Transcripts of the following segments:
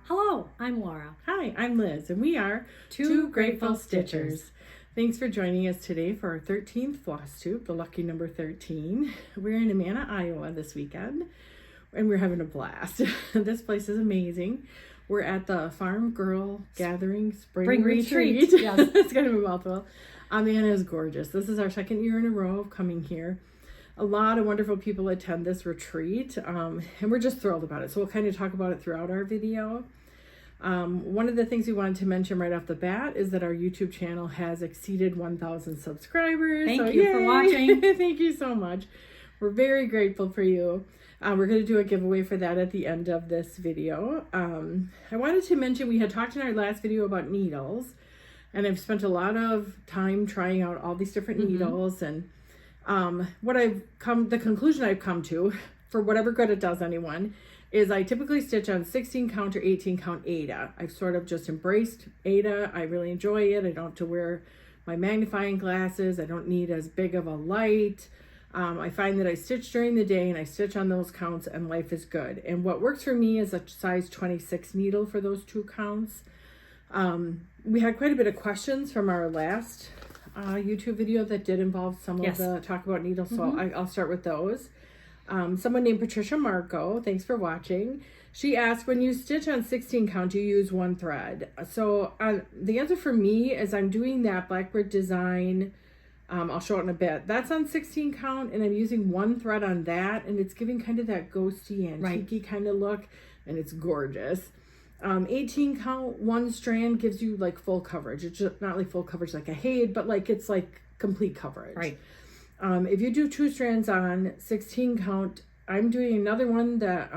Hello, I'm Laura. Hi, I'm Liz, and we are Two Grateful Stitchers. Thanks for joining us today for our 13th Flosstube, the lucky number 13. We're in Manor, Iowa this weekend, and we're having a blast. This place is amazing. We're at the Farm Girl Gathering Spring Retreat. Yes. It's kind of a mouthful. Manor is gorgeous. This is our second year in a row of coming here. A lot of wonderful people attend this retreat, and we're just thrilled about it. So we'll kind of talk about it throughout our video. One of the things we wanted to mention right off the bat is that our YouTube channel has exceeded 1,000 subscribers. Thank you for watching. Thank you so much. We're very grateful for you. We're going to do a giveaway for that at the end of this video. I wanted to mention we had talked in our last video about needles, and I've spent a lot of time trying out all these different needles, and the conclusion I've come to, for whatever good it does anyone, is I typically stitch on 16 count or 18 count Aida. I've sort of just embraced Aida. I really enjoy it. I don't have to wear my magnifying glasses. I don't need as big of a light. I find that I stitch during the day and I stitch on those counts and life is good. And what works for me is a size 26 needle for those 2 counts. We had quite a bit of questions from our last YouTube video that did involve some of the talk about needles, so I'll start with those. Someone named Patricia Marco, thanks for watching. She asked, when you stitch on 16 count, you use 1 thread. So the answer for me is I'm doing that Blackbird design. I'll show it in a bit. That's on 16 count, and I'm using 1 thread on that, and it's giving kind of that ghosty, antique kind of look, and it's gorgeous. 18 count, 1 strand gives you like full coverage. It's just not like full coverage like a Haid, but like it's like complete coverage. Right. If you do 2 strands on 16 count, I'm doing another one that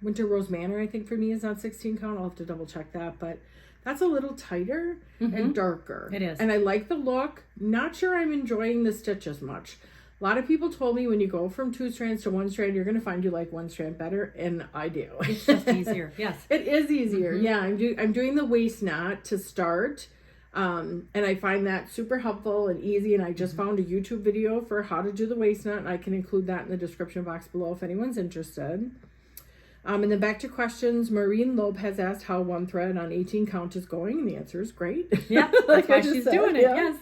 Winter Rose Manor, I think for me, is on 16 count. I'll have to double check that, but that's a little tighter and darker. It is. And I like the look. Not sure I'm enjoying the stitch as much. A lot of people told me when you go from 2 strands to 1 strand, you're going to find you like 1 strand better, and I do. It's just easier. Yes. It is easier. Yeah, I'm doing the waist knot to start. And I find that super helpful and easy, and I just found a YouTube video for how to do the waist knot, and I can include that in the description box below if anyone's interested. And then back to questions. Maureen Loeb has asked how 1 thread on 18 count is going, and the answer is great. Yeah, that's why she's doing it, yes.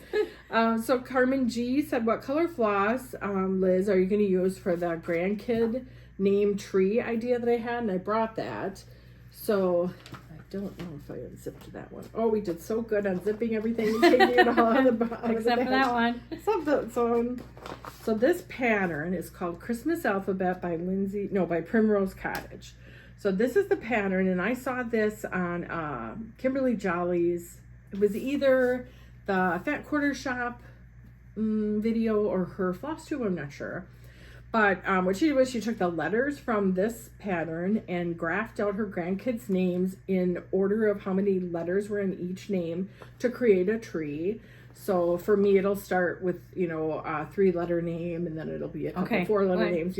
So Carmen G said, what color floss, Liz, are you going to use for the grandkid name tree idea that I had? And I brought that. So I don't know if I unzipped that one. Oh, we did so good on zipping everything and taking it all out of the bottom. Except for that one. So this pattern is called Christmas Alphabet by Primrose Cottage. So this is the pattern, and I saw this on Kimberly Jolly's. It was either the Fat Quarter Shop video or her Flosstube, I'm not sure. But what she did was she took the letters from this pattern and graphed out her grandkids' names in order of how many letters were in each name to create a tree. So for me, it'll start with, a 3-letter name, and then it'll be a couple 4-letter names,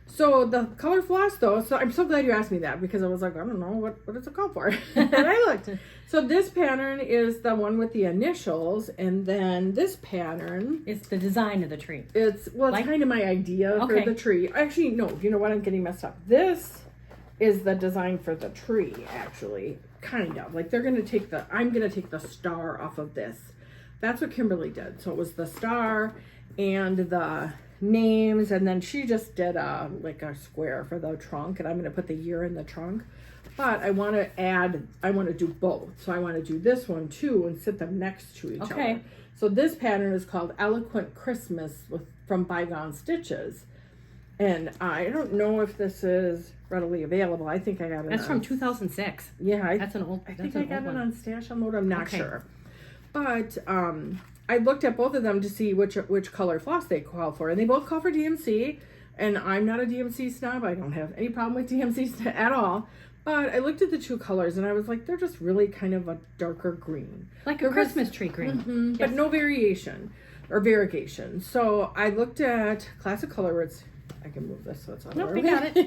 So the color floss, though, so I'm so glad you asked me that, because I was like, I don't know, what does it call for? And I looked. So this pattern is the one with the initials, and then this pattern... It's the design of the tree. It's kind of my idea for the tree. Actually, no, you know what? I'm getting messed up. This is the design for the tree, actually. Kind of. Like, I'm going to take the star off of this. That's what Kimberly did. So it was the star and the names, and then she just did a square for the trunk, and I'm going to put the year in the trunk. But I want to do both. So I want to do this one too and sit them next to each other. So this pattern is called Eloquent Christmas from Bygone Stitches. And I don't know if this is readily available. I think I got it. That's from 2006. Yeah. That's an old. I think I got it on Stash Unload. I'm not sure. But I looked at both of them to see which color floss they call for. And they both call for DMC. And I'm not a DMC snob. I don't have any problem with DMC at all. But I looked at the 2 colors and I was like, they're just really kind of a darker green. Like a Christmas tree green. But no variation or variegation. So I looked at Classic Colorworks. I can move this so it's on. Nope, we got it.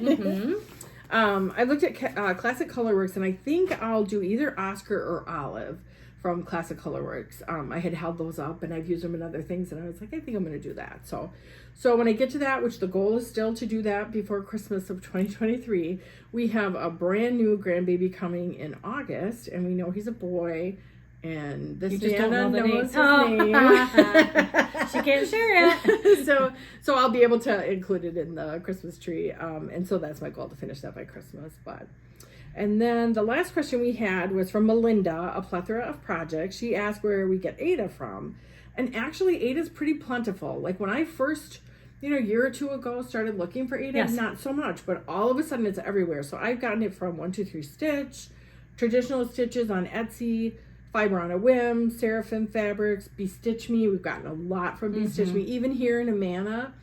I looked at Classic Colorworks, and I think I'll do either Oscar or Olive from Classic Colorworks. I had held those up and I've used them in other things, and I was like, I think I'm going to do that. So when I get to that, which the goal is still to do that before Christmas of 2023, we have a brand new grandbaby coming in August, and we know he's a boy. And this Nana knows his name. She can't share it. So I'll be able to include it in the Christmas tree. And so that's my goal, to finish that by Christmas. And then the last question we had was from Melinda, a plethora of projects. She asked where we get Ada from. And actually, Ada's pretty plentiful. Like when I first, a year or two ago, started looking for Ada, not so much, but all of a sudden it's everywhere. So I've gotten it from 123 Stitch, Traditional Stitches on Etsy, Fiber on a Whim, Seraphim Fabrics, Bestitch Me. We've gotten a lot from Bestitch Me. Even here in Amana,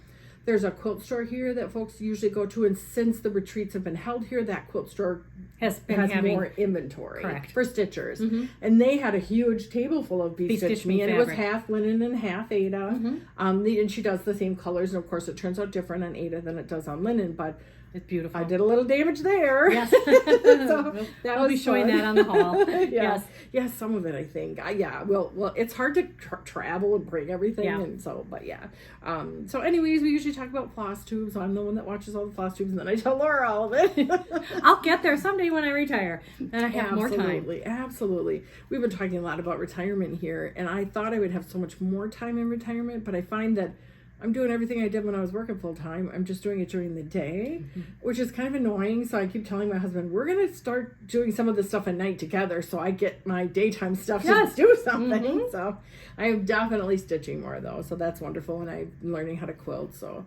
there's a quilt store here that folks usually go to. And since the retreats have been held here, that quilt store has more inventory for stitchers. And they had a huge table full of Bestitch Me, and it was half linen and half Ada. And she does the same colors. And of course, it turns out different on Ada than it does on linen. But it's beautiful. I did a little damage there. Yes. So I'll be showing that on the haul. Yes, some of it, I think. Well, it's hard to travel and bring everything. Yeah. And so, but yeah. So anyways, we usually talk about floss tubes. I'm the one that watches all the floss tubes, and then I tell Laura all of it. I'll get there someday when I retire. And I have more time. Absolutely. We've been talking a lot about retirement here, and I thought I would have so much more time in retirement, but I find that I'm doing everything I did when I was working full time. I'm just doing it during the day, which is kind of annoying. So I keep telling my husband, we're going to start doing some of this stuff at night together so I get my daytime stuff to do something. So I'm definitely stitching more though. So that's wonderful. And I'm learning how to quilt. So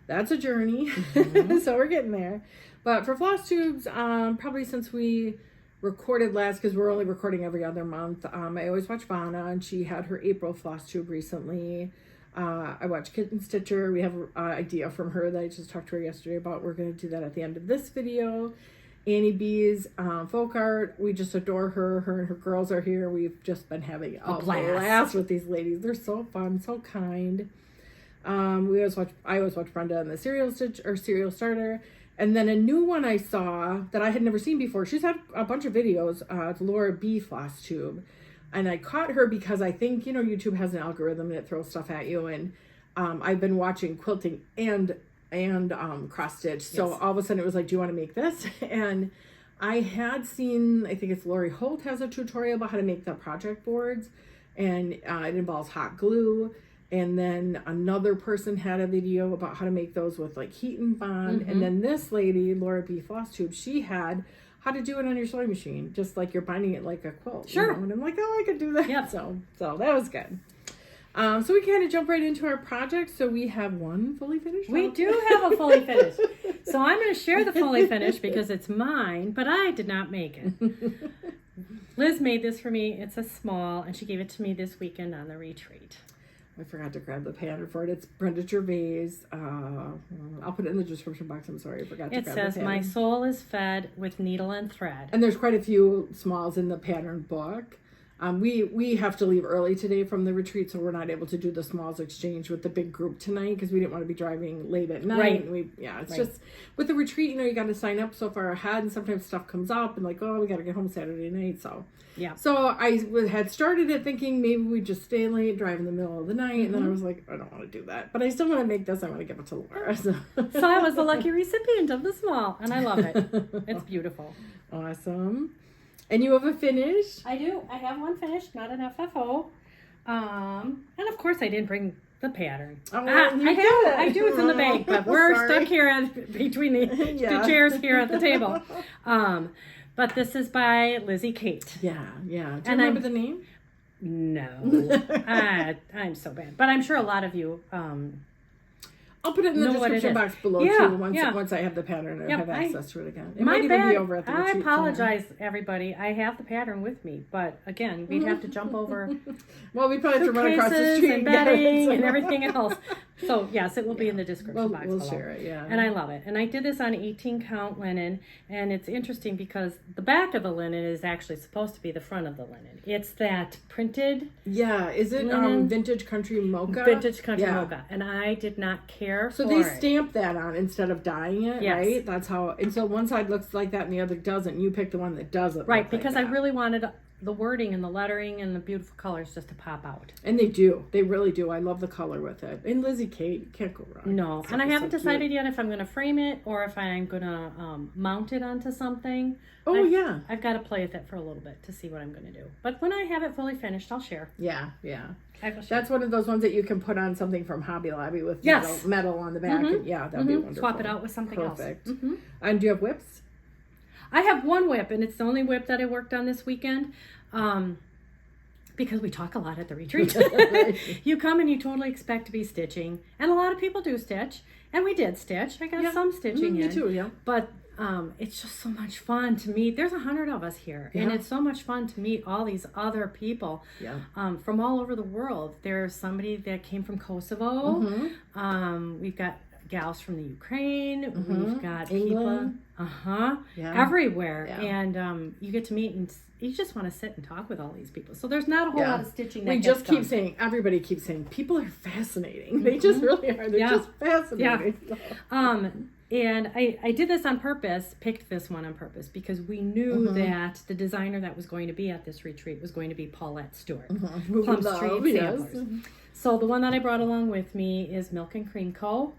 that's a journey. So we're getting there. But for floss tubes, probably since we recorded last, because we're only recording every other month, I always watch Vonna, and she had her April floss tube recently. I watch Kitten Stitcher. We have an idea from her that I just talked to her yesterday about. We're going to do that at the end of this video. Annie Beez, folk art. We just adore her. Her and her girls are here. We've just been having a blast with these ladies. They're so fun, so kind. I always watch Brenda and the Serial Starter. And then a new one I saw that I had never seen before. She's had a bunch of videos. It's Lora B Flosstube. And I caught her because I think, YouTube has an algorithm and it throws stuff at you. And I've been watching quilting and cross stitch. So all of a sudden it was like, do you want to make this? And I had seen, I think it's Lori Holt has a tutorial about how to make the project boards. And it involves hot glue. And then another person had a video about how to make those with like heat and bond. And then this lady, Lora B Flosstube, she had how to do it on your sewing machine, just like you're binding it like a quilt. Sure. And I'm like, I could do that. Yep. So that was good. So we kind of jump right into our project. So we have one fully finished. We do have a fully finished. So I'm going to share the fully finished because it's mine, but I did not make it. Liz made this for me. It's a small, and she gave it to me this weekend on the retreat. I forgot to grab the pattern for it. It's Brenda Gervais. I'll put it in the description box. I'm sorry, I forgot to grab the pattern. It says, "My soul is fed with needle and thread." And there's quite a few smalls in the pattern book. We have to leave early today from the retreat, so we're not able to do the smalls exchange with the big group tonight because we didn't want to be driving late at night. Right. And just with the retreat, you got to sign up so far ahead, and sometimes stuff comes up and like, oh, we got to get home Saturday night. So So I had started it thinking maybe we'd just stay late, drive in the middle of the night, and then I was like, I don't want to do that, but I still want to make this. I want to give it to Laura. So I was the lucky recipient of the small, and I love it. It's beautiful. Awesome. And you have a finish? I do. I have one finished, not an FFO. And of course I didn't bring the pattern. I do. It's in the bag, but we're stuck here between the two chairs here at the table. But this is by Lizzie Kate. Yeah. Do you remember the name? No. I'm so bad. But I'm sure a lot of you I'll put it in the description box below too. Once I have the pattern and have access to it again. It might even be over at the retreat. I apologize, everybody. I have the pattern with me, but again, we'd have to jump over. Well, we'd probably have to run across the street and bedding and everything else. So yes, it will be in the description box we'll below. Share it. Yeah. And I love it. And I did this on 18 count linen, and it's interesting because the back of the linen is actually supposed to be the front of the linen. It's that printed. Yeah. Is it vintage country mocha? Vintage country mocha, and I did not care. So they stamp that on instead of dyeing it, right? That's how. And so one side looks like that, and the other doesn't. You pick the one that doesn't. Right, because I really wanted the wording and the lettering and the beautiful colors just to pop out. And they do. They really do. I love the color with it. And Lizzie Kate, you can't go wrong. No. And I haven't decided yet if I'm going to frame it or if I'm going to mount it onto something. Yeah. I've got to play with it for a little bit to see what I'm going to do. But when I have it fully finished, I'll share. Yeah. I will share. That's one of those ones that you can put on something from Hobby Lobby with metal on the back. Mm-hmm. And, yeah, that'd be wonderful. Swap it out with something Perfect. else. Mm-hmm. And do you have whips? I have one whip, and it's the only whip that I worked on this weekend. Because we talk a lot at the retreat. You come and you totally expect to be stitching. And a lot of people do stitch. And we did stitch. I got some stitching in. Me too, yeah. But it's just so much fun to meet. There's 100 of us here. Yeah. And it's so much fun to meet all these other people from all over the world. There's somebody that came from Kosovo. Mm-hmm. We've got gals from the Ukraine. Mm-hmm. We've got England. people everywhere. Yeah. And you get to meet and you just want to sit and talk with all these people. So there's not a whole lot of stitching that we just keep saying, everybody keeps saying, people are fascinating. They just really are. They're just fascinating. Yeah. And I did this on purpose, picked this one on purpose, because we knew that the designer that was going to be at this retreat was going to be Paulette Stewart. Plum Street Samplers. Mm-hmm. So the one that I brought along with me is Milk and Cream Co.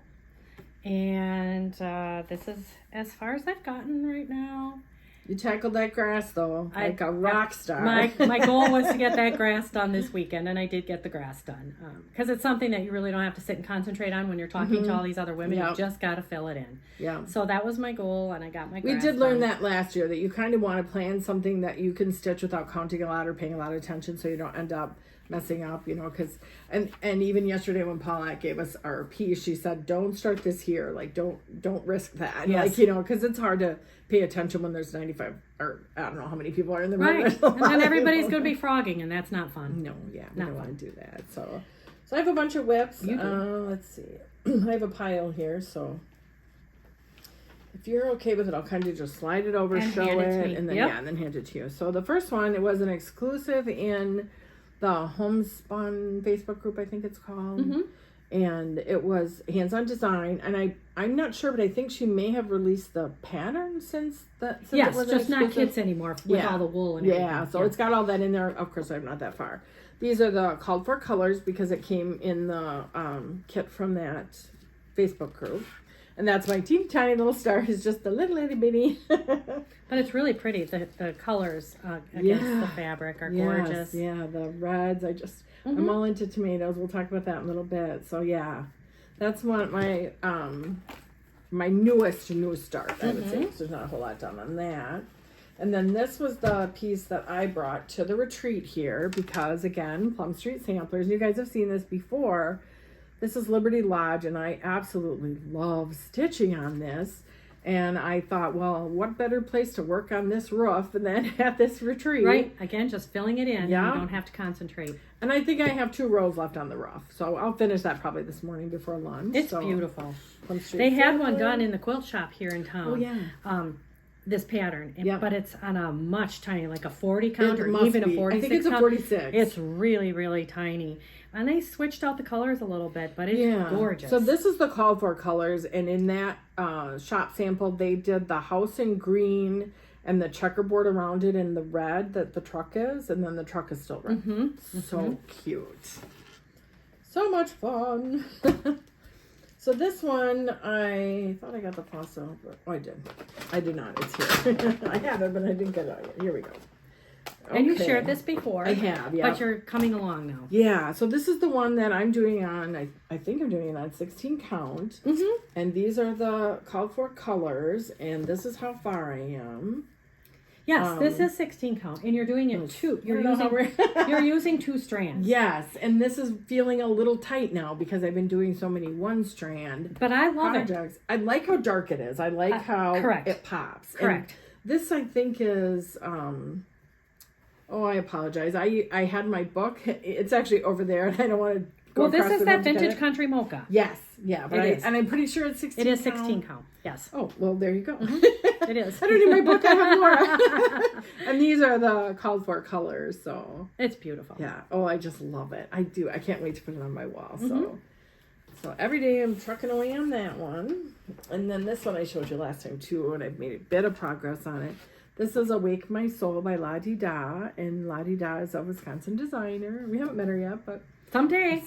And this is as far as I've gotten right now. You tackled that grass, though, like a rock star. My goal was to get that grass done this weekend, and I did get the grass done. Because it's something that you really don't have to sit and concentrate on when you're talking to all these other women. You just got to fill it in. Yeah. So that was my goal, and I got my grass We did learn that last year, that you kind of want to plan something that you can stitch without counting a lot or paying a lot of attention, so you don't end up messing up, because and even yesterday when Paulette gave us our piece, she said, don't start this here, like don't risk that. Yes. Because it's hard to pay attention when there's 95 or I don't know how many people are in the room. Right. And then everybody's going to be frogging, and that's not fun. No, we don't want to do that. So I have a bunch of whips. Let's see. I have a pile here, so if you're okay with it, I'll kind of just slide it over, show it, and then and then hand it to you. So the first one, it was an exclusive in the Homespun Facebook group, I think it's called. Mm-hmm. And it was hands-on design, and I'm not sure, but I think she may have released the pattern since it was just not kits anymore with all the wool and everything. Yeah, so it's got all that in there. Of course, I'm not that far. These are the called for colors because it came in the kit from that Facebook group. And that's my teeny tiny little star is just the little itty bitty. But it's really pretty. The colors against the fabric are gorgeous. Yeah, the reds. I'm all into tomatoes. We'll talk about that in a little bit. So yeah, that's one my my newest start, I would say. So there's not a whole lot done on that. And then this was the piece that I brought to the retreat here because, again, Plum Street Samplers. You guys have seen this before. This is Liberty Lodge, and I absolutely love stitching on this. And I thought, well, what better place to work on this roof than at this retreat? Right. Again, just filling it in. Yeah. You don't have to concentrate. And I think I have 2 rows left on the roof. So I'll finish that probably this morning before lunch. It's beautiful. They had one done in the quilt shop here in town. Oh, yeah. This pattern, but it's on a much tiny, like a 40 count or even a 46 I think it's a 46. It's really, really tiny. And they switched out the colors a little bit, but it's gorgeous. So this is the called for colors, and in that shop sample, they did the house in green and the checkerboard around it in the red that the truck is, and then the truck is still red. So cute. So much fun. So this one, I thought I got the Flosstube. Oh, I did. I did not. It's here. I have it, but I didn't get it out yet. Here we go. Okay. And you shared this before. I have, yeah. But you're coming along now. Yeah, so this is the one that I'm doing on, I think I'm doing it on 16 count. And these are the called for colors, and this is how far I am. Yes, this is 16 count, and you're doing it two. You're using 2 strands. Yes, and this is feeling a little tight now because I've been doing so many 1 strand. But I love it. I like how dark it is. I like how it pops. Correct. And this I think is. I apologize. I had my book. It's actually over there, and I don't want to go. Well, this is that vintage country mocha. Yes, yeah, but and I'm pretty sure it's 16. It is 16 count. Yes. Oh, well, there you go. It is. I don't need my book. I have more. And these are the called for colors. So it's beautiful. Yeah. Oh, I just love it. I do. I can't wait to put it on my wall. So every day I'm trucking away on that one, and then this one I showed you last time too, and I've made a bit of progress on it. This is Awake My Soul by La Di Da, and La Di Da is a Wisconsin designer. We haven't met her yet, but someday.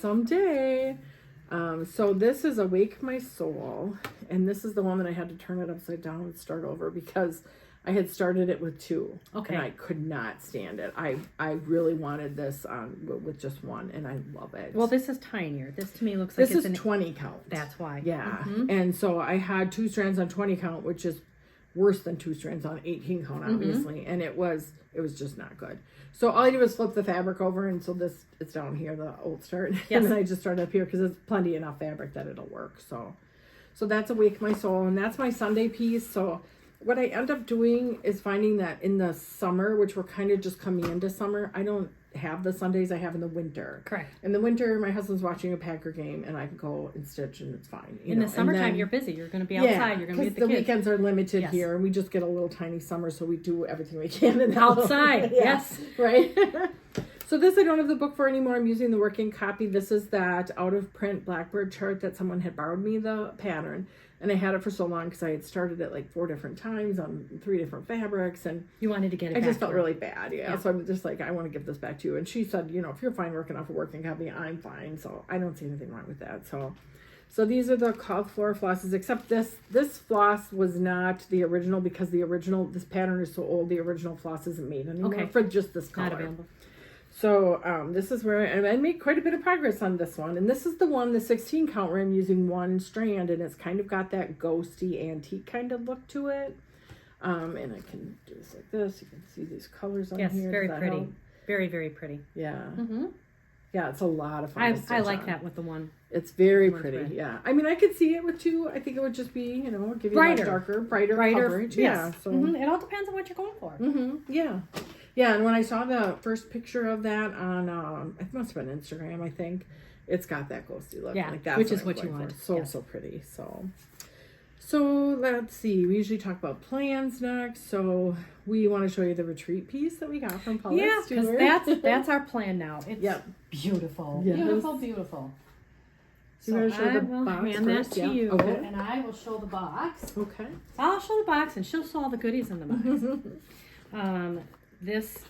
So this is Awake My Soul, and this is the one that I had to turn it upside down and start over because I had started it with 2. Okay. And I could not stand it. I really wanted this with just 1, and I love it. Well, this is tinier. This to me looks like this is 20 count. That's why. Yeah. And so I had 2 strands on 20 count, which is worse than 2 strands on 18 count, obviously. And it was just not good. So all I did was flip the fabric over, and so it's down here, the old start. Yes. And then I just started up here because it's plenty enough fabric that it'll work. So that's Awake My Soul, and that's my Sunday piece. So what I end up doing is finding that in the summer, which we're kind of just coming into summer, I don't have the Sundays I have in the winter. Correct. In the winter, my husband's watching a Packer game, and I can go and stitch, and it's fine. In the summertime, you're busy. You're going to be outside. You're going to be with the kids. The weekends are limited here, and we just get a little tiny summer, so we do everything we can in outside. Yes, right. So this I don't have the book for anymore. I'm using the working copy. This is that out of print Blackbird chart that someone had borrowed me the pattern. And I had it for so long because I had started it like 4 different times on 3 different fabrics, and you wanted to get it back. I just felt really bad, So I'm just like, I want to give this back to you. And she said, if you're fine working off a working copy, I'm fine. So I don't see anything wrong with that. So these are the cloth floor flosses, except this floss was not the original because this pattern is so old. The original floss isn't made anymore for just this color. Not available. So this is where I made quite a bit of progress on this one. And this is the 16 count where I'm using 1 strand, and it's kind of got that ghosty antique kind of look to it. And I can do this like this. You can see these colors on here. Yes, very pretty. Help? Very, very pretty. Yeah. Yeah, it's a lot of fun. I like that with the 1. It's very pretty. Thread. Yeah. I mean, I could see it with 2. I think it would just be, give you brighter coverage. Yes. Yeah. So it all depends on what you're going for. Yeah. Yeah, and when I saw the first picture of that on, it must have been Instagram, I think, it's got that ghosty look. Yeah, like that's which is what you want. So pretty. So let's see. We usually talk about plans next. So we want to show you the retreat piece that we got from Paula. Yeah, because that's our plan now. It's beautiful. Yes. Beautiful. So I will hand that to you, and I will show the box. Okay. I'll show the box, and she'll show all the goodies in the box.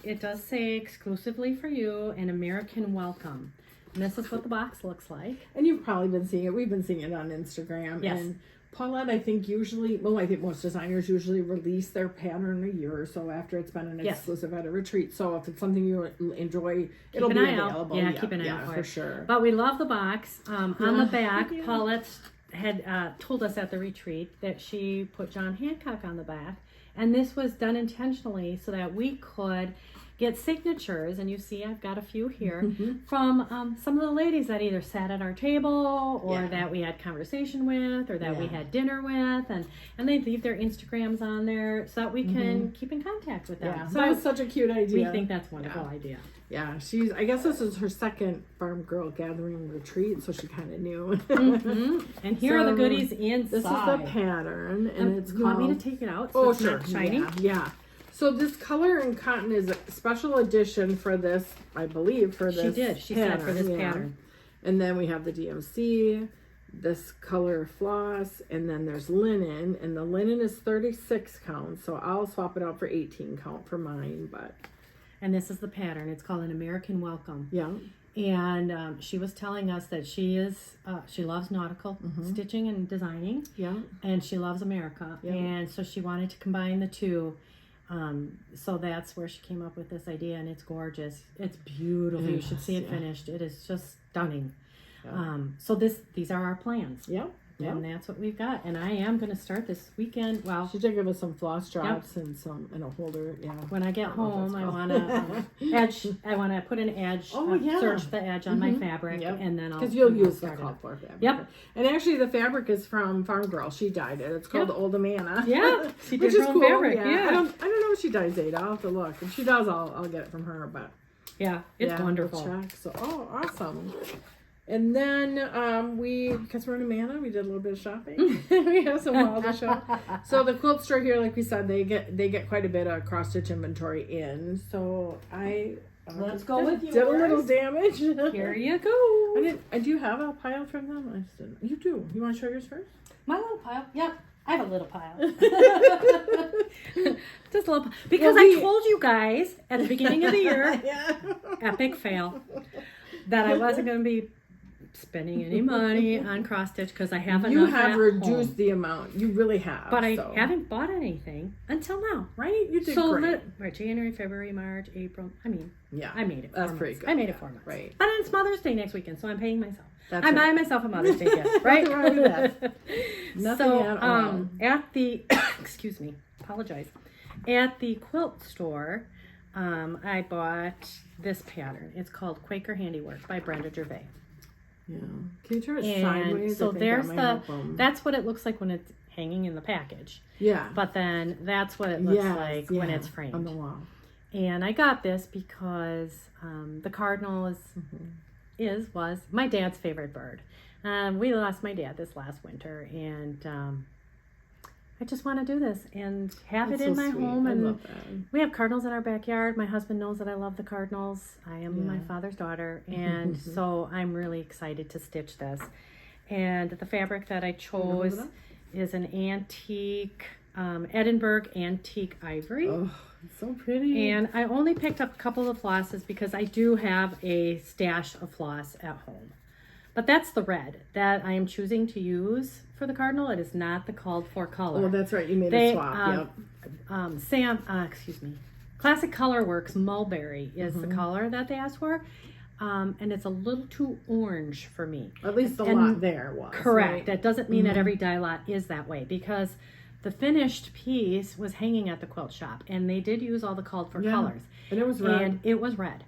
It does say exclusively for you, an American welcome. And this is what the box looks like. And you've probably been seeing it. We've been seeing it on Instagram. Yes. And Paulette, I think I think most designers usually release their pattern a year or so after it's been an exclusive at a retreat. So if it's something you enjoy, it'll be available. Yeah, keep an eye out for sure. But we love the box. On the back, Paulette had told us at the retreat that she put John Hancock on the back. And this was done intentionally so that we could get signatures, and you see I've got a few here, from some of the ladies that either sat at our table or that we had conversation with or that we had dinner with, and they leave their Instagrams on there so that we can keep in contact with them. Yeah, so that was such a cute idea. We think that's a wonderful idea. Yeah, I guess this is her second Farm Girl Gathering retreat, so she kind of knew. And here are the goodies inside. This is the pattern, and it's called... You want me to take it out? So it's not shiny? Yeah. So this color and cotton is a special edition for this, I believe, for this. She did. She said for this pattern. And then we have the DMC, this color floss, and then there's linen, and the linen is 36 count, so I'll swap it out for 18 count for mine, but... And this is the pattern. It's called an American welcome. Yeah. And she was telling us that she loves nautical stitching and designing. Yeah. And she loves America. Yeah. And so she wanted to combine the two. So that's where she came up with this idea, and it's gorgeous. It's beautiful. You should see it finished. It is just stunning. Yeah. So these are our plans. Yeah. Yep. And that's what we've got. And I am going to start this weekend. Well, she did give us some floss drops and a holder. Yeah. When I get home, I want to edge. I want to put an edge. Search the edge on my fabric, and then I'll. Because you'll use the cloth floor fabric. Yep. And actually, the fabric is from Farm Girl. She dyed it. It's called Old Amana. Yeah. She did which is cool. Fabric. Yeah. I don't know if she dyes it. I'll have to look. If she does, I'll get it from her. But yeah, it's wonderful. Check. So awesome. And then because we're in Amana, we did a little bit of shopping. We have some wall to show. So the quilt store here, like we said, they get quite a bit of cross stitch inventory in. So let's go with yours. Did a little damage. Here you go. Do you have a pile from them? I just didn't. You do. You want to show yours first? My little pile. Yep. I have a little pile. Just still because I told you guys at the beginning of the year, epic fail, that I wasn't going to be spending any money on cross stitch because I have enough. You have reduced the amount. You really have. But I haven't bought anything until now. Right? You did great. Right, January, February, March, April. I mean, I made it. That's pretty good. I made it 4 months. Right. But it's Mother's Day next weekend, so I'm paying myself. I'm buying myself a Mother's Day gift, right? Nothing wrong with that. Nothing at all. At the, excuse me, apologize. At the quilt store, I bought this pattern. It's called Quaker Handiwork by Brenda Gervais. Yeah. Can you turn it sideways? So that's what it looks like when it's hanging in the package. Yeah. But then that's what it looks like when it's framed. On the wall. And I got this because the cardinal was my dad's favorite bird. We lost my dad this last winter, and I just want to do this and have it in my home. And love that. We have cardinals in our backyard. My husband knows that I love the cardinals. I am my father's daughter, and so I'm really excited to stitch this. And the fabric that I chose is an antique Edinburgh antique ivory. Oh, it's so pretty. And I only picked up a couple of flosses because I do have a stash of floss at home. But that's the red that I am choosing to use for the cardinal. It is not the called for color. Oh, that's right. You made a swap. Classic Color Works Mulberry is the color that they asked for. And it's a little too orange for me. At least the lot there was. Correct. Right? That doesn't mean that every dye lot is that way, because the finished piece was hanging at the quilt shop, and they did use all the called for colors. And it was red.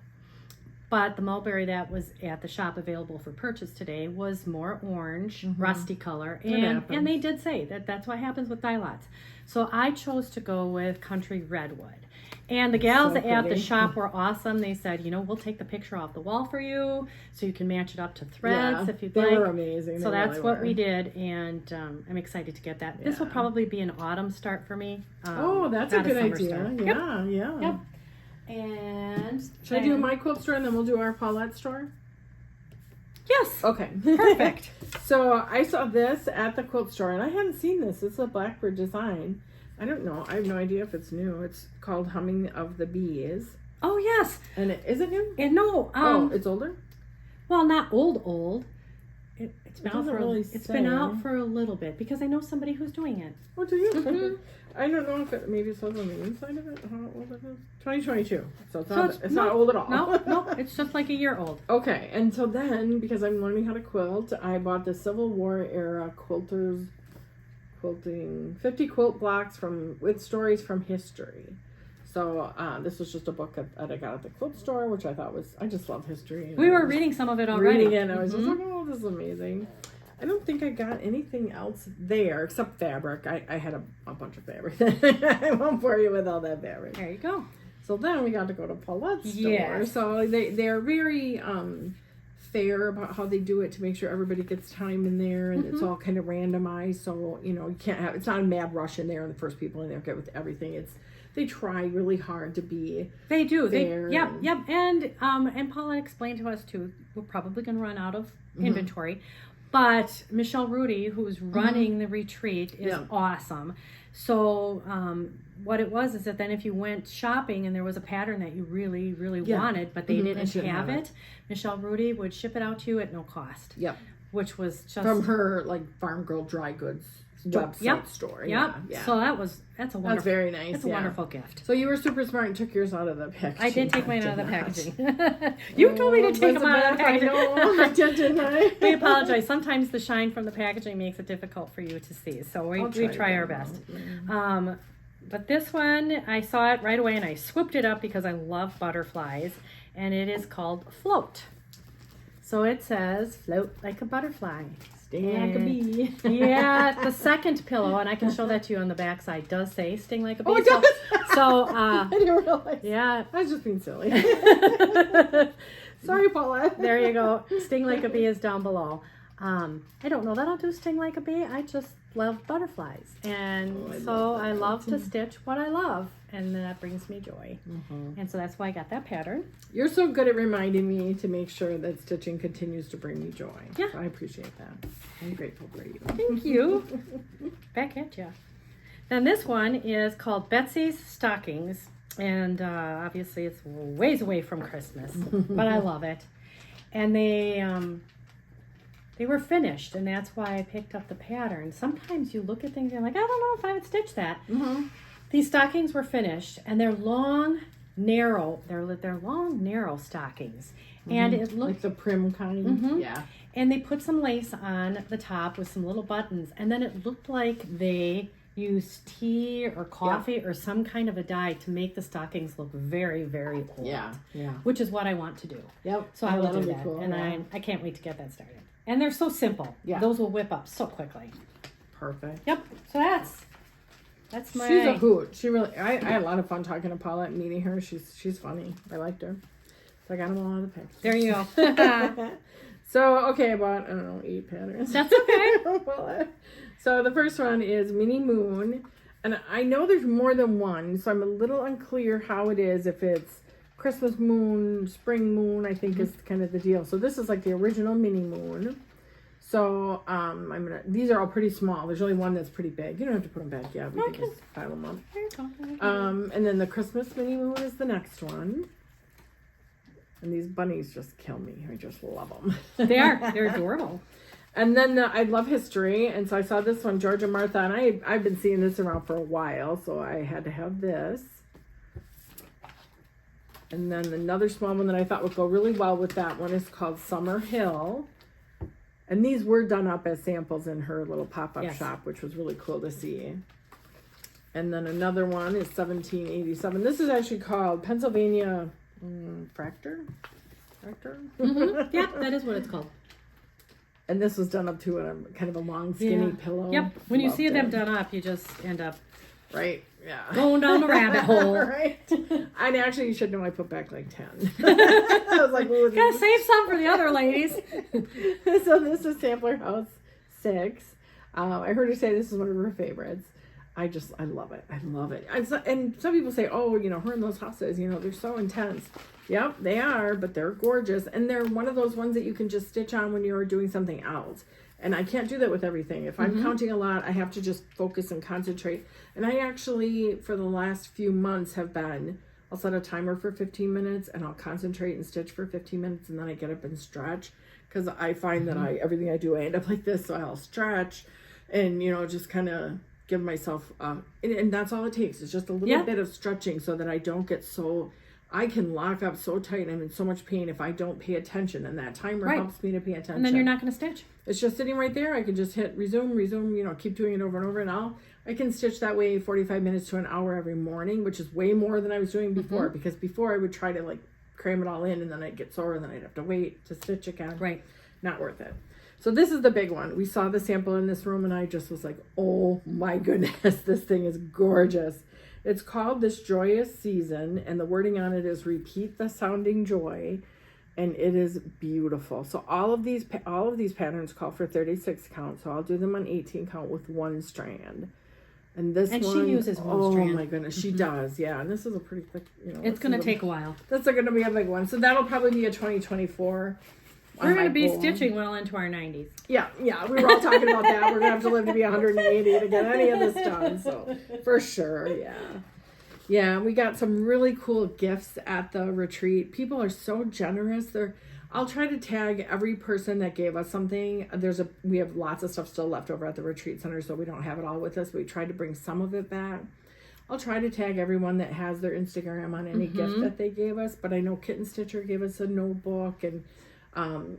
But the mulberry that was at the shop available for purchase today was more orange, rusty color. And they did say that that's what happens with dye lots. So I chose to go with Country Redwood. And the gals at the shop were awesome. They said, we'll take the picture off the wall for you so you can match it up to threads if you'd like. They were amazing. So that's what we did, and I'm excited to get that. Yeah. This will probably be an autumn start for me. That's a good idea. Start. Yeah. Yep. And should I do my quilt store and then we'll do our Paulette store? Yes. Okay. Perfect. So I saw this at the quilt store, and I hadn't seen this. It's a Blackbird design. I don't know. I have no idea if it's new. It's called Humming of the Bees. Oh, yes. And is it new? No. It's older? Well, not old. It's been out for a little bit because I know somebody who's doing it. Oh, do you? I don't know if it maybe says on the inside of it how old it is. 2022. So it's not old at all. No, it's just like a year old. Okay, and so then, because I'm learning how to quilt, I bought the Civil War era quilting 50 quilt blocks with stories from history. So this was just a book that I got at the quilt store, which I thought I just love history. We were reading some of it already. I was just like, oh, this is amazing. I don't think I got anything else there except fabric. I had a bunch of fabric. I won't bore you with all that fabric. There you go. So then we got to go to Paulette's store. Yes. So they're very fair about how they do it to make sure everybody gets time in there, and it's all kind of randomized. So you can't it's not a mad rush in there and the first people in there get with everything. They try really hard to be. They do. Fair. Yep. And Paula explained to us too. We're probably going to run out of inventory, but Michelle Rudy, who's running the retreat, is awesome. So what it was is that then if you went shopping and there was a pattern that you really, really wanted, but they didn't have it, Michelle Rudy would ship it out to you at no cost. Yep. Which was just from her Farm Girl Dry Goods website store. Yep. Yeah. So that's a wonderful. That's very nice. That's a wonderful gift. So you were super smart and took yours out of the packaging. I did take mine out of the packaging. You told me to take them out of the packaging. I did, didn't I? We apologize. Sometimes the shine from the packaging makes it difficult for you to see. So we try our best. But this one, I saw it right away and I swooped it up because I love butterflies. And it is called Float. So it says, float like a butterfly. Sting like a bee. Yeah, the second pillow, and I can show that to you on the back side, does say sting like a bee. Oh, it does? So I didn't realize. Yeah. I was just being silly. Sorry, Paula. There you go. Sting like a bee is down below. I don't know that I'll do sting like a bee. I just love butterflies. And I love to stitch what I love. And that brings me joy. And so that's why I got that pattern. You're so good at reminding me to make sure that stitching continues to bring me joy. Yeah. So I appreciate that. I'm grateful for you. Thank you. Back at you. Then this one is called Betsy's Stockings. And obviously it's ways away from Christmas, but I love it. And they were finished, and that's why I picked up the pattern. Sometimes you look at things and you're like, I don't know if I would stitch that. Mm-hmm. These stockings were finished, and they're long, narrow. They're long, narrow stockings. Mm-hmm. And it looked like the prim kind. Mm-hmm. Yeah. And they put some lace on the top with some little buttons, and then it looked like they used tea or coffee or some kind of a dye to make the stockings look very, very old. Yeah. Which is what I want to do. Yep. So I will do that. Cool. And I can't wait to get that started. And they're so simple. Yeah. Those will whip up so quickly. Perfect. Yep. So that's my... She's a hoot. She really... I had a lot of fun talking to Paula and meeting her. She's funny. I liked her. So I got them all on the pictures. There you go. So, okay, I bought, I don't know, 8 patterns. That's okay. So the first one is Mini Moon. And I know there's more than one, so I'm a little unclear how it is. If it's Christmas moon, spring moon, I think is kind of the deal. So this is like the original Mini Moon. So these are all pretty small. There's only one that's pretty big. You don't have to put them back yet. We can just pile them up. And then the Christmas Mini Moon is the next one. And these bunnies just kill me. I just love them. They're adorable. And then I love history. And so I saw this one, Georgia Martha. And I've been seeing this around for a while. So I had to have this. And then another small one that I thought would go really well with that one is called Summer Hill. And these were done up as samples in her little pop-up shop, which was really cool to see. And then another one is 1787. This is actually called Pennsylvania... Fractor? Mm-hmm. Yeah, that is what it's called. And this was done up to a kind of a long, skinny pillow. Yep. When you see them done up, you just end up going down the rabbit hole. Right. And actually, you should know I put back like 10. I was like, well, gotta save some for the other ladies. So this is Sampler House 6. I heard her say this is one of her favorites. I love it. I love it. And some people say, oh, her and those houses, they're so intense. Yep, they are, but they're gorgeous. And they're one of those ones that you can just stitch on when you're doing something else. And I can't do that with everything. If I'm counting a lot, I have to just focus and concentrate. And I actually, for the last few months, I'll set a timer for 15 minutes and I'll concentrate and stitch for 15 minutes and then I get up and stretch. Because I find that everything I do, I end up like this. So I'll stretch and, just kind of give myself and that's all it takes. It's just a little bit of stretching so that I don't get I can lock up so tight and I'm in so much pain if I don't pay attention, and that timer helps me to pay attention. And then you're not going to stitch. It's just sitting right there. I can just hit resume, keep doing it over and over, and I can stitch that way 45 minutes to an hour every morning, which is way more than I was doing before, because before I would try to cram it all in and then I'd get sore and then I'd have to wait to stitch again. Right. Not worth it. So this is the big one. We saw the sample in this room and I just was like, oh my goodness, this thing is gorgeous. It's called This Joyous Season, and the wording on it is repeat the sounding joy, and it is beautiful. So all of these patterns call for 36 count, so I'll do them on 18 count with 1 strand. And this one, she uses 1 strand. Oh my goodness, she does, yeah. And this is a pretty thick, it's going to take a while. That's going to be a big one. So that'll probably be a 2024. We're going to be stitching well into our 90s. Yeah. We were all talking about that. We're going to have to live to be 180 to get any of this done. So, for sure, yeah. Yeah, we got some really cool gifts at the retreat. People are so generous. I'll try to tag every person that gave us something. We have lots of stuff still left over at the retreat center, so we don't have it all with us. We tried to bring some of it back. I'll try to tag everyone that has their Instagram on any gift that they gave us. But I know Kitten Stitcher gave us a notebook, and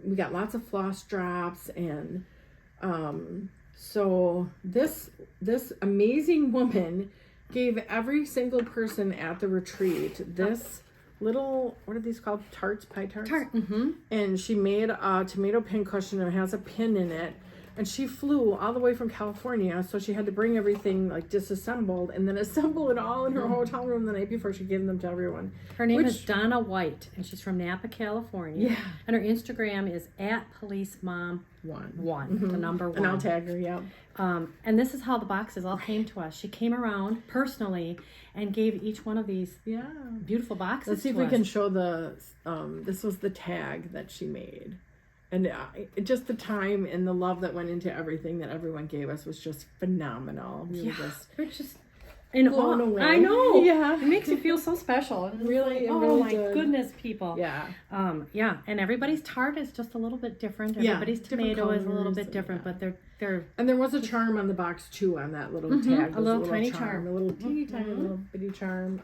we got lots of floss drops, and so this amazing woman gave every single person at the retreat this little, what are these called? Pie tarts? And she made a tomato pin cushion and it has a pin in it. And she flew all the way from California, so she had to bring everything disassembled and then assemble it all in her hotel room the night before she gave them to everyone. Her name is Donna White, and she's from Napa, California. Yeah. And her Instagram is @PoliceMom1. The number 1. And I'll tag her, yeah. And this is how the boxes all came to us. She came around personally and gave each one of these beautiful boxes. Let's see if we can show this was the tag that she made. And just the time and the love that went into everything that everyone gave us was just phenomenal. We're just in blown awe. away. I know. Yeah. It makes you feel so special. And Really, oh really my did. goodness, people. Yeah. And everybody's tart is just a little bit different. Yeah, Everybody's different tomato is a little colors bit different, yeah. but they're And there was a charm on the box too on that little tag. a little tiny charm. A little teeny tiny little bitty charm.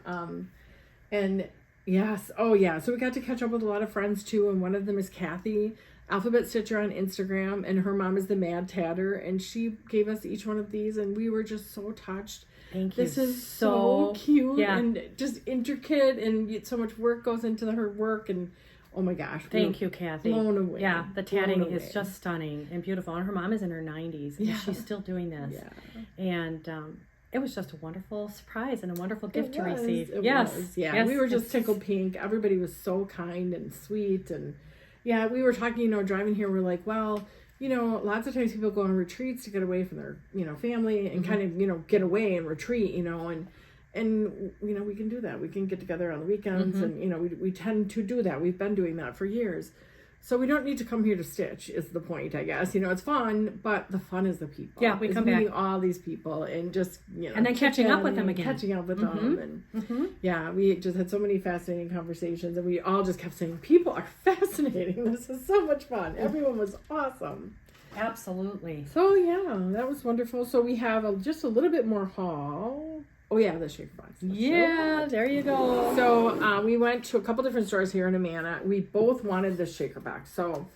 And yes, oh yeah. So we got to catch up with a lot of friends too, and one of them is Kathy, Alphabet Stitcher on Instagram, and her mom is the Mad Tatter, and she gave us each one of these, and we were just so touched. Thank you. This is so cute yeah. and just intricate, and so much work goes into her work, and oh my gosh. Thank you, Kathy. Blown away. Yeah, the tatting is just stunning and beautiful. And her mom is in her 90s, and she's still doing this. Yeah. And it was just a wonderful surprise and a wonderful gift to receive. It yes. was. Yeah, yes. we were just tickled pink. Everybody was so kind and sweet, and yeah, we were talking, driving here, we're like, well, lots of times people go on retreats to get away from their, family and kind of, get away and retreat, and we can do that. We can get together on the weekends and, we tend to do that. We've been doing that for years. So we don't need to come here to stitch is the point, I guess. It's fun, but the fun is the people. Yeah, we come meeting back. all these people and just, and then catching up with them again. Catching up with them. And yeah, we just had so many fascinating conversations, and we all just kept saying, people are fascinating. This is so much fun. Everyone was awesome. Absolutely. So yeah, that was wonderful. So we have just a little bit more haul. Oh yeah, the shaker box. Yeah, there you go. So we went to a couple different stores here in Amana. We both wanted this shaker box. So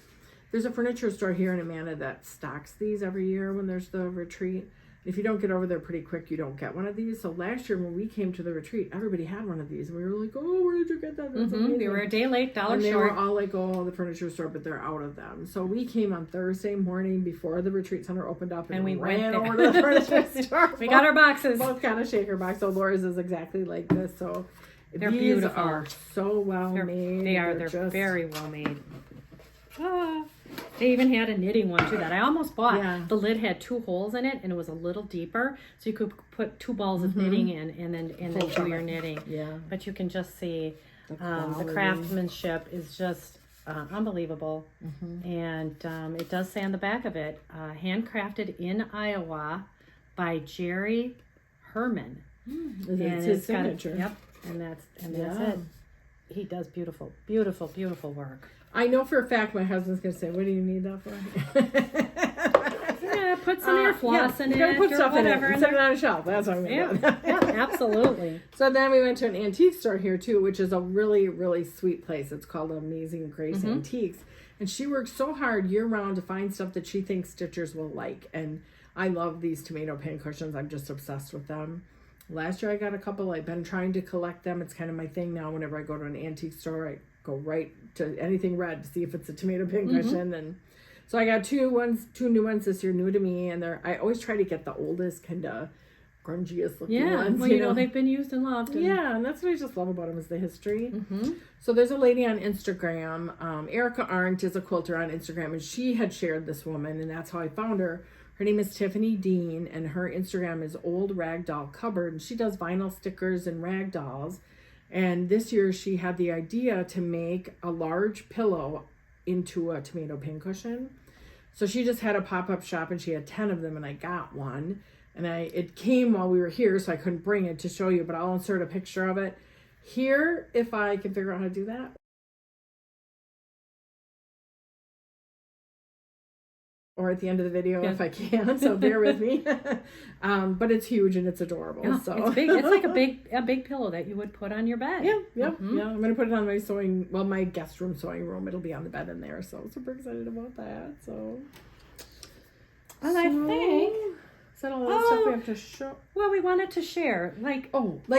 there's a furniture store here in Amana that stocks these every year when there's the retreat. If you don't get over there pretty quick, you don't get one of these. So last year when we came to the retreat, everybody had one of these. And we were like, oh, where did you get that? That's amazing. We were a day late, dollar and they short. were all like, oh, the furniture store, but they're out of them. So we came on Thursday morning before the retreat center opened up, and we ran over to the furniture store. We got our boxes. Both got a shaker box. So Laura's is exactly like this. So they're these beautiful. Are so well made. They are. They're just very well made. They even had a knitting one too that I almost bought. Yeah. The lid had 2 holes in it, and it was a little deeper, so you could put 2 balls of knitting in, and then do your knitting. Yeah. But you can just see the craftsmanship is just unbelievable, and it does say on the back of it, handcrafted in Iowa by Jerry Herman. It's his signature. Yep, and that's it. He does beautiful work. I know for a fact my husband's going to say, what do you need that for? Yeah, put some of your floss in it. You're going to put stuff in it and set it on a shelf. That's what I'm going to do. Yeah, absolutely. So then we went to an antique store here too, which is a really, really sweet place. It's called Amazing Grace Antiques. And she works so hard year round to find stuff that she thinks stitchers will like. And I love these tomato pin cushions. I'm just obsessed with them. Last year I got a couple. I've been trying to collect them. It's kind of my thing now. Whenever I go to an antique store, I go right to anything red to see if it's a tomato pin cushion. And so I got two new ones this year, new to me, and I always try to get the oldest, kind of grungiest looking ones. Well, you know they've been used and loved. Yeah, and that's what I just love about them is the history. So there's a lady on Instagram, Erica Arndt is a quilter on Instagram, and she had shared this woman, and that's how I found her. Her name is Tiffany Dean, and her Instagram is Old Rag Doll Cupboard, and she does vinyl stickers and rag dolls. And this year she had the idea to make a large pillow into a tomato pin cushion. So she just had a pop-up shop, and she had 10 of them, and I got one. And it came while we were here, so I couldn't bring it to show you, but I'll insert a picture of it here if I can figure out how to do that. Or at the end of the video if I can, so bear with me. But it's huge and it's adorable. Yeah, so it's big. It's like a big pillow that you would put on your bed. Yeah. I'm gonna put it on my guest room sewing room. It'll be on the bed in there. So I'm super excited about that. So I think. Is that all the stuff we have to show? Well, we wanted to share, like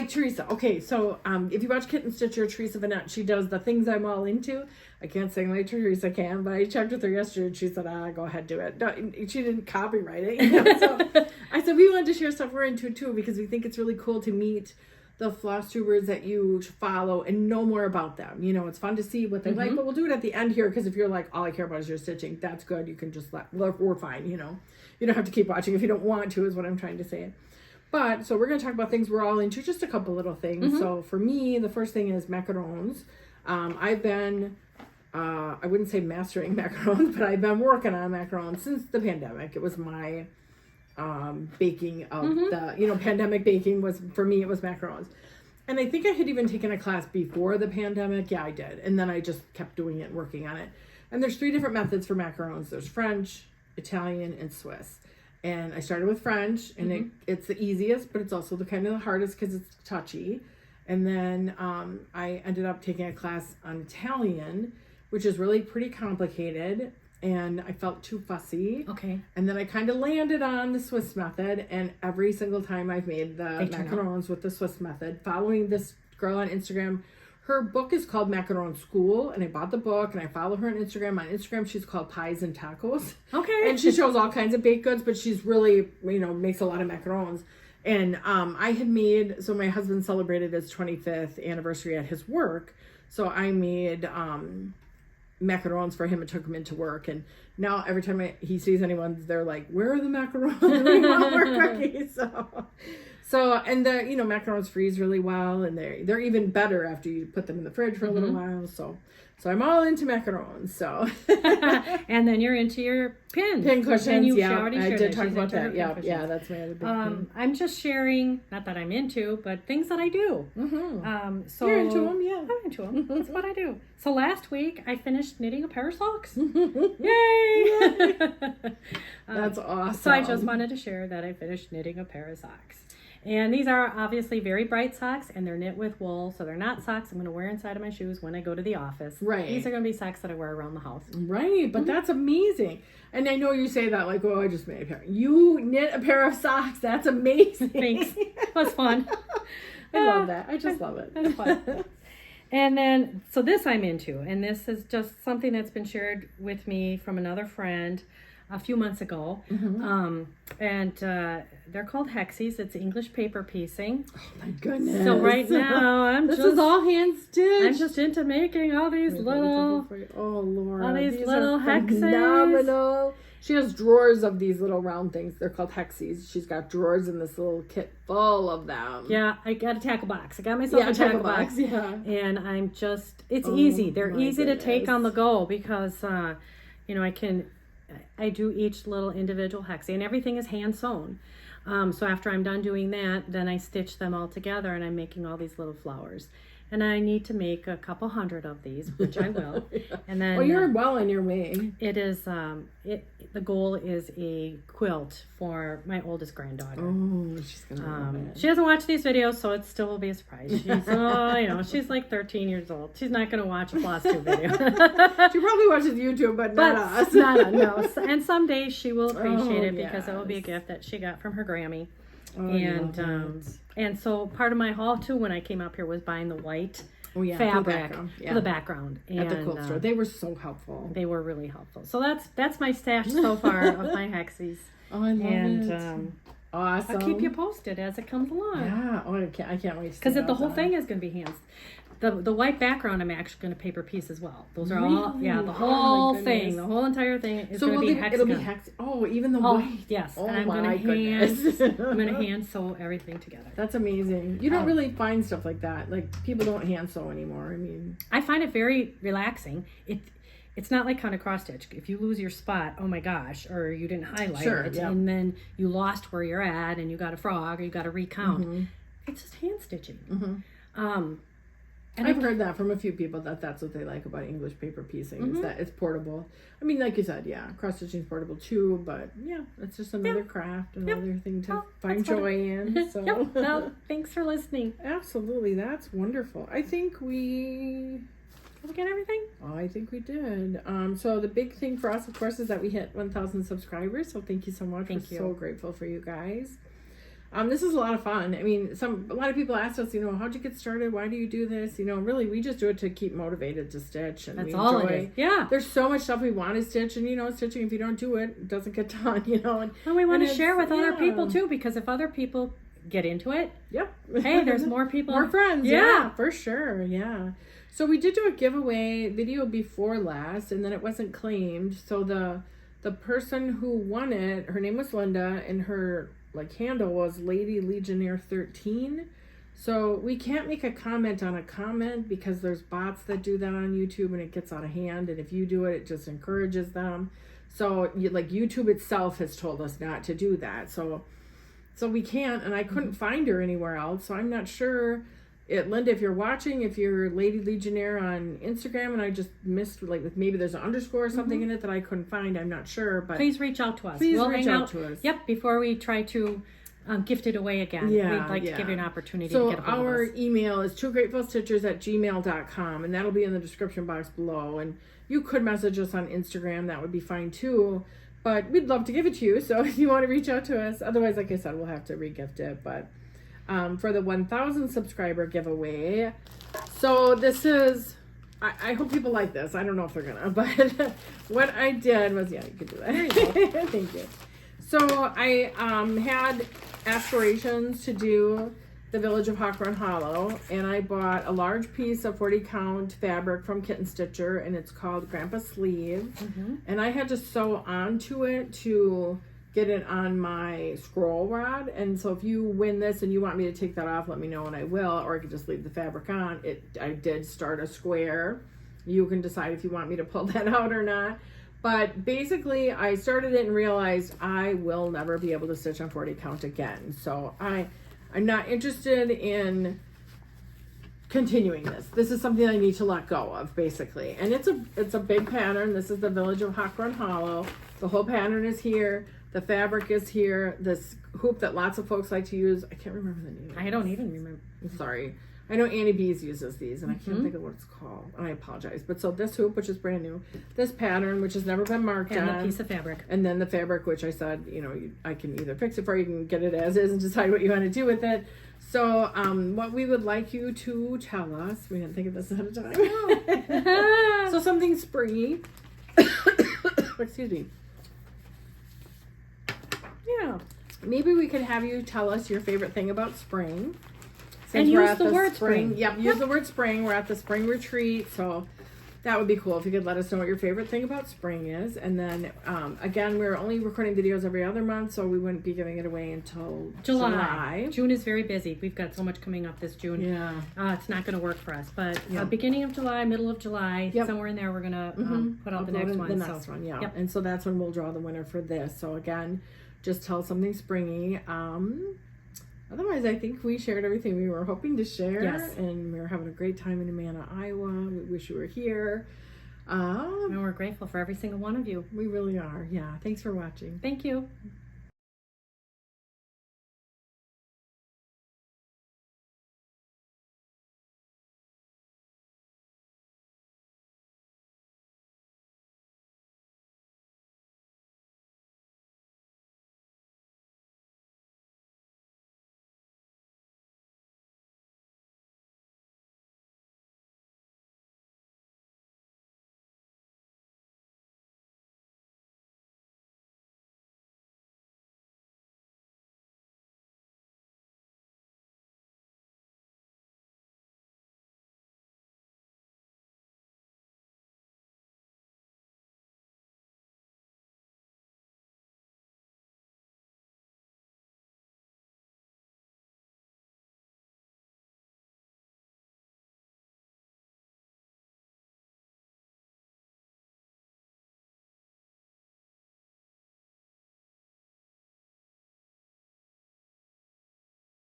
Teresa. Okay, so if you watch Kitten Stitcher, Teresa Vonna, she does the things I'm all into. I can't sing like Teresa can, but I checked with her yesterday, and she said, go ahead, do it. No, she didn't copyright it. So I said, we wanted to share stuff we're into, too, because we think it's really cool to meet the Flosstubers that you follow and know more about them. It's fun to see what they like, but we'll do it at the end here, because if you're like, all I care about is your stitching, that's good. You can just we're fine, You don't have to keep watching if you don't want to, is what I'm trying to say. But, so we're going to talk about things we're all into, just a couple little things. So for me, the first thing is macarons. I've been I wouldn't say mastering macarons, but I've been working on macarons since the pandemic. It was my baking of the, pandemic baking was, for me, it was macarons. And I think I had even taken a class before the pandemic. Yeah, I did. And then I just kept doing it, working on it. And there's 3 different methods for macarons. There's French, Italian, and Swiss. And I started with French, and it's the easiest, but it's also the kind of the hardest because it's touchy. And then I ended up taking a class on Italian, which is really pretty complicated, and I felt too fussy. Okay. And then I kind of landed on the Swiss method, and every single time I've made the macarons with the Swiss method, following this girl on Instagram. Her book is called Macaron School, and I bought the book, and I follow her on Instagram. On Instagram, she's called Pies and Tacos. Okay. And she shows all kinds of baked goods, but she's really, makes a lot of macarons. And I had made, so my husband celebrated his 25th anniversary at his work, so I made macarons for him and took him into work. And now every time he sees anyone, they're like, "Where are the macarons? We want more cookies." So, and the, macarons freeze really well, and they're even better after you put them in the fridge for a little while. So I'm all into macarons. So, and then you're into your pin cushions. And you Yeah, already I shared did talk about that. Yeah, that's my other big thing. I'm just sharing, not that I'm into, but things that I do. So you're into them, yeah. I'm into them. That's what I do. So last week I finished knitting a pair of socks. Yay! That's awesome. So I just wanted to share that I finished knitting a pair of socks. And these are obviously very bright socks, and they're knit with wool, so they're not socks I'm going to wear inside of my shoes when I go to the office. Right. These are going to be socks that I wear around the house. Right, but that's amazing. And I know you say that like, "Oh, I just made a pair." You knit a pair of socks. That's amazing. Thanks. It was fun. I love that. I just love it. It's fun. And then, so this I'm into, and this is just something that's been shared with me from another friend a few months ago. And they're called hexies. It's English paper piecing. Oh my goodness. So right now this is all hand stitched. I'm just into making all these little Laura, all these little hexies. Phenomenal. She has drawers of these little round things. They're called hexies. She's got drawers in this little kit full of them. Yeah, I got a tackle box. I got myself a tackle box. Yeah. And I'm just, it's easy. They're easy to take on the go because, I do each little individual hexie, and everything is hand sewn. So after I'm done doing that, then I stitch them all together, and I'm making all these little flowers. And I need to make a couple hundred of these, which I will. Yeah. And then you're well on your way. it is the goal is a quilt for my oldest granddaughter. Oh, she's gonna love it. She doesn't watch these videos, so it still will be a surprise. She's she's like 13 years old. She's not gonna watch a Flosstube video. She probably watches YouTube, but not us. No. And someday she will appreciate it because it will be a gift that she got from her Grammy. And so part of my haul too when I came up here was buying the white fabric for the background at the quilt store. They were so helpful. They were really helpful. So that's my stash so far of my hexies. Oh, I love it. Awesome. I'll keep you posted as it comes along. Yeah. Oh, I can't wait. Because the whole thing is going to be hands. The white background I'm actually going to paper piece as well. Those are all, the whole thing, the whole entire thing is going to be hexagon. It'll be even the white. Yes. Oh, and I'm going to hand sew everything together. That's amazing. You don't really find stuff like that. Like, people don't hand sew anymore. I mean, I find it very relaxing. It's not like kind of cross stitch. If you lose your spot, oh my gosh, or you didn't highlight it, and then you lost where you're at, and you got a frog, or you got to recount. It's just hand stitching. And I've heard that from a few people that's what they like about English paper piecing is that it's portable. I mean, like you said, cross stitching is portable too, but it's just another craft, another thing to find joy in. So, No, thanks for listening. Absolutely, that's wonderful. I think did we get everything? Oh, I think we did. So the big thing for us, of course, is that we hit 1,000 subscribers. So thank you so much. We're so grateful for you guys. This is a lot of fun. I mean, a lot of people ask us, how'd you get started? Why do you do this? Really, we just do it to keep motivated to stitch. And that's all it is. Yeah. There's so much stuff we want to stitch, and stitching, if you don't do it, it doesn't get done, And we want to share with other people too, because if other people get into it, hey, there's more people. More friends. Yeah, for sure. Yeah. So we did do a giveaway video before last, and then it wasn't claimed. So the person who won it, her name was Linda, and her handle was Lady Legionnaire 13. So we can't make a comment on a comment because there's bots that do that on YouTube and it gets out of hand. And if you do it, it just encourages them. So like YouTube itself has told us not to do that. So we can't, and I couldn't find her anywhere else. So I'm not sure. Linda, if you're watching, if you're Lady Legionnaire on Instagram and I just missed, like maybe there's an underscore or something in it that I couldn't find, I'm not sure. But please reach out to us. We'll reach out to us. Yep, before we try to gift it away again. We'd like to give you an opportunity to get a hold of us. So our email is twogratefulstitchers@gmail.com, and that'll be in the description box below. And you could message us on Instagram. That would be fine too. But we'd love to give it to you. So if you want to reach out to us, otherwise, like I said, we'll have to re-gift it. But for the 1,000 subscriber giveaway. So this is, I hope people like this. I don't know if they're gonna, but what I did was, yeah, you can do that. There you go. Thank you. So I had aspirations to do the Village of Hawk Run Hollow, and I bought a large piece of 40 count fabric from Kitten Stitcher, and it's called Grandpa Sleeve. And I had to sew onto it to get it on my scroll rod. And so if you win this and you want me to take that off, let me know and I will, or I could just leave the fabric on. I did start a square. You can decide if you want me to pull that out or not. But basically I started it and realized I will never be able to stitch on 40 count again. So I'm not interested in continuing this. This is something I need to let go of, basically. And it's a big pattern. This is the Village of Hawk Run Hollow. The whole pattern is here. The fabric is here. This hoop that lots of folks like to use. I can't remember the name. I don't even remember. I'm sorry. I know Annie Beez uses these, and I can't think of what it's called. And I apologize. But so this hoop, which is brand new. This pattern, which has never been marked on. And the piece of fabric. And then the fabric, which I said, I can either fix it for you, you can get it as is and decide what you want to do with it. So what we would like you to tell us, we didn't think of this ahead of time. So something springy. Excuse me. Yeah. Maybe we could have you tell us your favorite thing about spring. And use the word spring. Yep, use the word spring. We're at the spring retreat, so that would be cool if you could let us know what your favorite thing about spring is. And then, again, we're only recording videos every other month, so we wouldn't be giving it away until July. June is very busy. We've got so much coming up this June. Yeah. It's not going to work for us. But beginning of July, middle of July, somewhere in there, we're going to put out the next one. The next one, yeah. Yep. And so that's when we'll draw the winner for this. So, again, just tell something springy. Otherwise, I think we shared everything we were hoping to share. Yes. And we were having a great time in Manor, Iowa. We wish you were here. And we're grateful for every single one of you. We really are. Yeah. Thanks for watching. Thank you.